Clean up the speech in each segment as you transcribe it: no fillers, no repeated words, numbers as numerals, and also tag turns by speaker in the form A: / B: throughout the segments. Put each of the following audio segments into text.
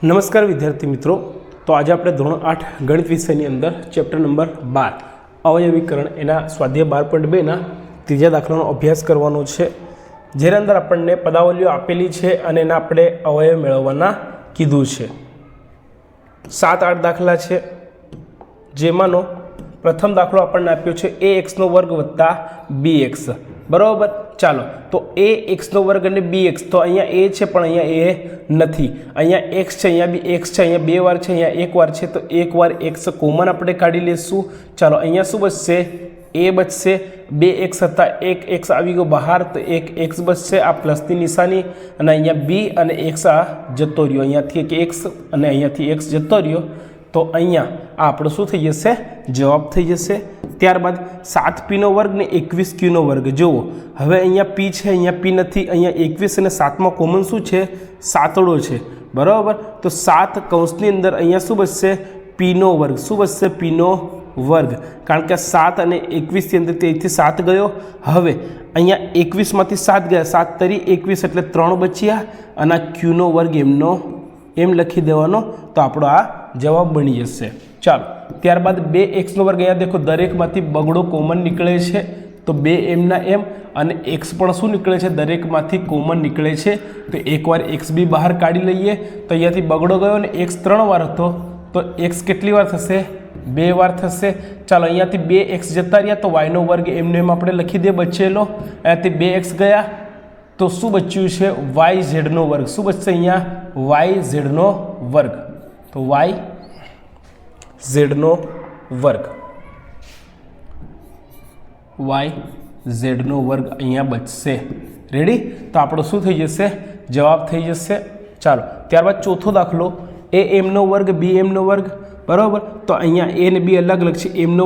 A: નમસ્કાર વિદ્યાર્થી મિત્રો, તો આજે આપણે ધોરણ 8 ગણિત વિષયની અંદર ચેપ્ટર નંબર 12 અવયવીકરણ એના સ્વાધ્યાય 12.2 ના ત્રીજા દાખલાનો અભ્યાસ કરવાનો છે, જેના અંદર આપણને પદાવલીઓ આપેલી છે અને એના આપણે અવયવ મેળવવાના કીધું છે। 7-8 દાખલા છે, જેમાંનો પ્રથમ દાખલો આપણને આપ્યો છે ax નો વર્ગ વત્તા bx, બરાબર। ચાલો, તો ax નો વર્ગ અને bx, તો અહીંયા a છે પણ અહીંયા a નથી, અહીંયા x છે, અહીંયા બી x છે, અહીંયા બે વાર છે, અહીંયા એક વાર છે, તો એક વાર x કોમન આપણે કાઢી લેશું। ચાલો, અહીંયા શું બચશે? a બચશે, બે x હતા, એક x આવી ગયો બહાર, તો એક x બચશે, આ પ્લસની નિશાની, અને અહીંયા b અને x આ જતો રહ્યો, અહીંયાથી એક x અને અહીંયાથી x જતો રહ્યો, તો અહીંયા આ આપણો શું થઈ જશે? જવાબ થઈ જશે। ત્યારબાદ 7p નો વર્ગ ને 21q નો વર્ગ, જુઓ હવે અહીંયા p છે, અહીંયા p નથી, અહીંયા 21 અને 7માં કોમન શું છે? સાતડો છે, બરાબર। તો 7 કૌંસની અંદર અહીંયા શું બચશે? p નો વર્ગ, શું બચશે? p નો વર્ગ, કારણ કે 7 અને 21 ની અંદર તેથી 7 ગયો, હવે અહીંયા 21 માંથી 7 ગયા, 7 તરી 21 એટલે 3 બચ્યા, અને આ q નો વર્ગ એમનો એમ લખી દેવાનો, તો આપણો આ જવાબ બની જશે। ચાલો, ત્યારબાદ 2x નો વર્ગ, અહીંયા દેખો દરેકમાંથી બગડો કોમન નીકળે છે, તો 2 એમના એમ, અને x પણ શું નીકળે છે? દરેકમાંથી કોમન નીકળે છે, તો એકવાર x બી બહાર કાઢી લઈએ, તો અહીંયાથી બગડો ગયો અને x 3 વાર હતો, તો x કેટલી વાર થશે? 2 વાર થશે। ચાલો, અહીંયાથી 2x જતા રહ્યા, તો y નો વર્ગ એમને એમ આપણે લખી દે બચેલો, અહીંયાથી 2x ગયા, તો શું બચ્યું છે? yz નો વર્ગ, શું બચશે અહીંયા? yz નો વર્ગ, તો yz નો વર્ગ, yz નો વર્ગ અહીંયા બચશે। રેડી? તો આપણો શું થઈ જશે? જવાબ થઈ જશે। ચાલો, ત્યારબાદ ચોથો દાખલો, a m નો વર્ગ b m નો વર્ગ, બરાબર। તો અહીંયા a ને b અલગ અલગ છે, m નો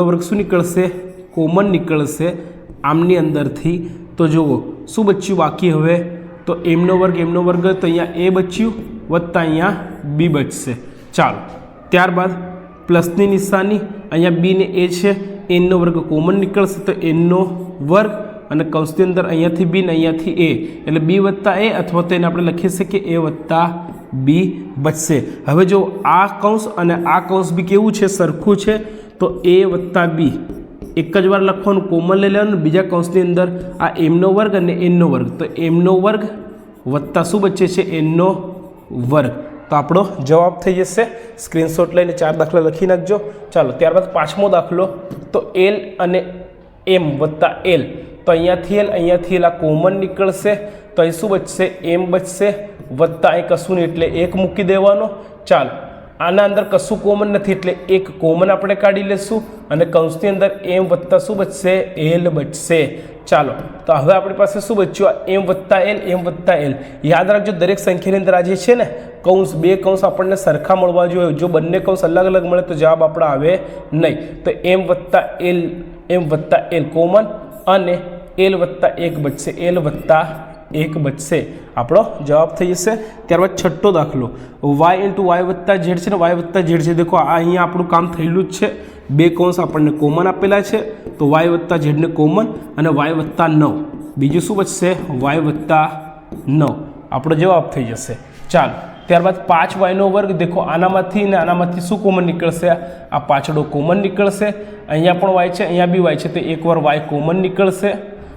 A: વર્ગ શું નીકળશે? કોમન નીકળશે આમની અંદરથી, તો જુઓ શું બચ્યું બાકી હવે? તો m નો વર્ગ, તો અહીંયા a બચ્યું વત્તા અહીંયા b બચશે। ચાલો, ત્યારબાદ પ્લસની નિશાની, અહીંયા b ને a છે, n નો વર્ગ કોમન નીકળશે, તો n નો વર્ગ, અને કૌંસની અંદર અહીંયાથી b ને અહીંયાથી a, એટલે b વત્તા a, અથવા તો એને આપણે લખી શકીએ a વત્તા b બચશે। હવે જો આ કૌંસ અને આ કૌંસ બી કેવું છે? સરખું છે, તો a વત્તા b એક જ વાર લખવાનું, કોમન લઈ લેવાનું, બીજા કૌંસની અંદર આ m નો વર્ગ અને n નો વર્ગ, તો m નો વર્ગ વત્તા શું બચે છે? n નો વર્ગ, તો આપણો જવાબ થઈ જશે। સ્ક્રીનશોટ લઈને 4 દાખલા લખી નાખજો। ચાલો, ત્યારબાદ 5મો દાખલો, તો l અને m વત્તા l, તો અહીંયાથી l આ કોમન નીકળશે, તો અહીં શું બચશે? m બચશે, વત્તા અહીં કશું નહીં એટલે 1 મૂકી દેવાનો। ચાલો, આના અંદર કશું કોમન નથી એટલે 1 કોમન આપણે કાઢી લેશું, અને કૌંસની અંદર m વત્તા શું બચશે? l બચશે। ચાલો, તો હવે આપણી પાસે શું બચ્યું? m વત્તા l, યાદ રાખજો દરેક સંખ્યાની અંદર આ જે છે ને કૌંસ, બે કૌંસ આપણને સરખા મળવા જોઈએ, જો બંને કૌંસ અલગ અલગ મળે તો જવાબ આપણો આવે નહીં, તો m વત્તા l કોમન, અને l વત્તા 1 બચશે, l વત્તા 1 બચશે, આપણો જવાબ થઈ જશે। ત્યારબાદ 6થો દાખલો, y ઇન્ટુ y વત્તા z છે ને y વત્તા z છે, દેખો આ અહીંયા આપણું કામ થયેલું જ છે, બે કૌંસ આપણને કોમન આપેલા છે, તો y વત્તા z ને કોમન, અને y વત્તા 9, બીજું શું બચશે? y વત્તા 9, આપણો જવાબ થઈ જશે। ચાલો, ત્યારબાદ 5y નો વર્ગ, દેખો આનામાંથી ને આનામાંથી શું કોમન નીકળશે? આ પાછળો કોમન નીકળશે, અહીંયા પણ y છે, અહીંયા બી y છે, તો એકવાર y કોમન નીકળશે,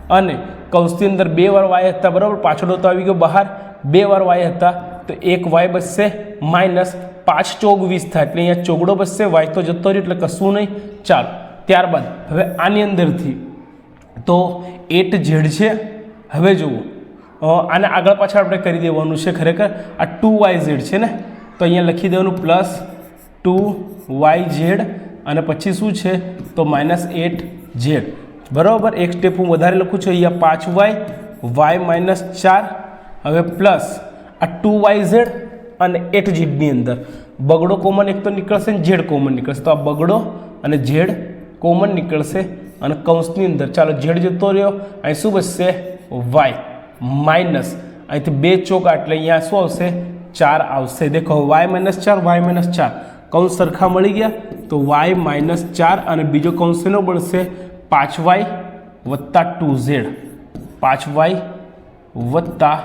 A: અને કૌંસની અંદર 2 વાર y હતા, બરાબર, પાછળો તો આવી ગયો બહાર, 2 વાર y હતા, તો એક y બચશે, માઇનસ 5 ચોક 20 થાય, એટલે અહીંયા ચોગડો બચશે, y તો જતો રહ્યો એટલે કશું નહીં। ચાલો, ત્યારબાદ હવે આની અંદરથી તો 8z છે, હવે જુઓ આને આગળ પાછળ આપણે કરી દેવાનું છે, ખરેખર આ 2yz છે ને, તો અહીંયા લખી દેવાનું પ્લસ 2yz, અને પછી શું છે? તો -8z, બરાબર। એક સ્ટેપ હું વધારે લખું છું, અહીંયા 5y, y -4, હવે પ્લસ આ 2yz અને 8z ની અંદર બગડો કોમન એક તો નીકળશે ને z કોમન નીકળશે, તો આ બગડો અને z કોમન નીકળશે, અને કૌંસની અંદર ચાલો z જતો રહ્યો, અહીં શું બચશે? y માઇનસ અહીંથી 2 ચોક એટલે અહીંયા શું આવશે? 4 આવશે। દેખો y -4 કૌંસ સરખા મળી ગયા, તો y -4 અને બીજો કૌંસ એનો બનશે 5y + 2z, 5y વત્તા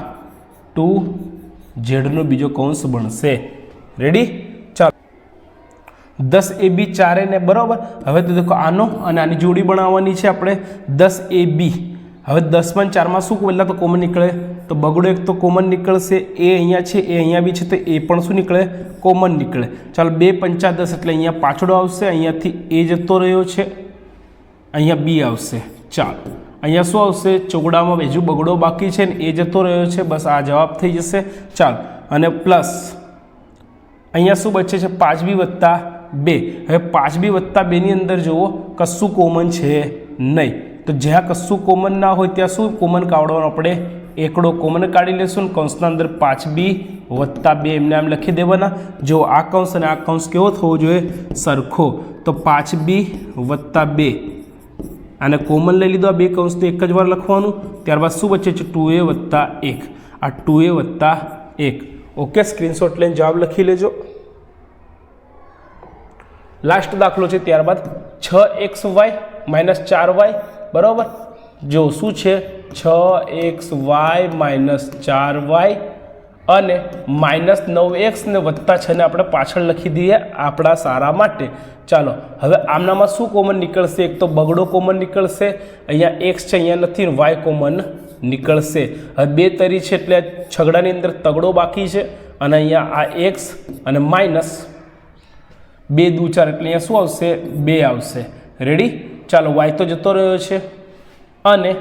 A: 2z બીજો કૌંસ બનશે. રેડી? ચાલો 10ab 4 ને બરાબર. હવે તો દેખો આનો અને આની જોડી બનાવવાની છે આપણે 10ab. હવે 10 માં 4 માં શું પહેલાં તો કોમન નીકળે, તો બગડો એક તો કોમન નીકળશે, એ અહીંયા છે એ અહીંયા બી છે તો એ પણ શું નીકળે, કોમન નીકળે. ચાલો 2 5 10 એટલે અહીંયા પાછળો આવશે, અહીંયાથી એ જતો રહ્યો છે, અહીંયા બી આવશે. ચાલો અહીંયા શું આવશે, ચોગડામાં બીજું બગડો બાકી છે ને એ જતો રહ્યો છે, બસ આ જવાબ થઈ જશે. ચાલો અને પ્લસ અહીંયા શું બચે છે 5b વત્તા 2. હવે 5b વત્તા 2 ની અંદર જુઓ કશું કોમન છે નહીં, તો જ્યાં કશું કોમન ના હોય ત્યાં શું કોમન કાઢવાનું, આપણે એકડો કોમન કાઢી લેશું ને કૌંસના અંદર 5b વત્તા 2 એમને આમ લખી દેવાના. જો આ કૌંસ અને આ કૌંસ કેવો થવો જોઈએ, સરખો. તો 5b વત્તા 2 આને કોમન લઈ લીધો, આ બે કૌંસને એક જ વાર લખવાનું. ત્યારબાદ શું બચે છે 2a વત્તા 1, આ 2a વત્તા 1. ઓકે, સ્ક્રીનશોટ લઈને જવાબ લખી લેજો. લાસ્ટ દાખલો છે ત્યારબાદ 6xy માઇનસ 4y બરાબર. જો શું છે 6xy માઇનસ 4y અને માઇનસ 9x ને વત્તા 6 ને આપણે પાછળ લખી દઈએ આપણા સારા માટે. ચાલો હવે આમનામાં શું કોમન નીકળશે, એક તો બગડો કોમન નીકળશે, અહીંયા x છે અહીંયા નથી, y કોમન નીકળશે. હવે 2 તરી છે એટલે છગડાની અંદર તગડો બાકી છે અને અહીંયા આ x અને માઇનસ 2 દુ 4 એટલે અહીંયા શું આવશે 2 આવશે. રેડી? ચાલો y તો જતો રહ્યો છે અને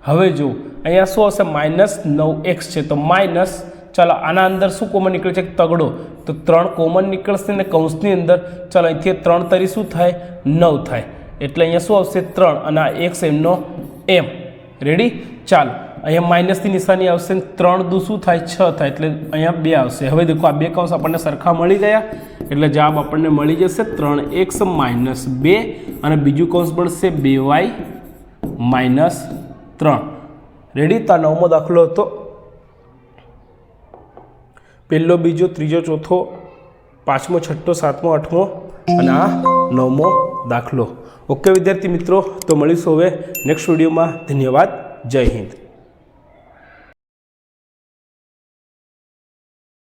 A: હવે જો અહીંયા શું આવશે માઇનસ 9x છે તો માઇનસ, ચાલો આના અંદર શું કોમન નીકળે છે તગડો, તો 3 કોમન નીકળશે ને કૌંસની અંદર. ચાલો અહીંથી 3 તરી શું થાય 9 થાય એટલે અહીંયા શું આવશે 3 અને આ x એમનો એમ. રેડી? ચાલો અહીંયા માઇનસની નિશાની આવશે, 3 દુ શું થાય 6 થાય એટલે અહીંયા 2 આવશે. હવે દેખો આ બે કૌંસ આપણને સરખા મળી ગયા એટલે જવાબ આપણને મળી જશે 3x માઇનસ 2 અને બીજું કૌંસ બનશે 2y માઇનસ 3. રેડી? તો આ 9મો દાખલો હતો. પહેલો, બીજો, ત્રીજો, ચોથો, 5મો, 6મો, 7મો, 8મો અને આ 9મો દાખલો. ઓકે વિદ્યાર્થી મિત્રો, તો મળીશું હવે નેક્સ્ટ વિડીયોમાં. ધન્યવાદ. જય હિન્દ.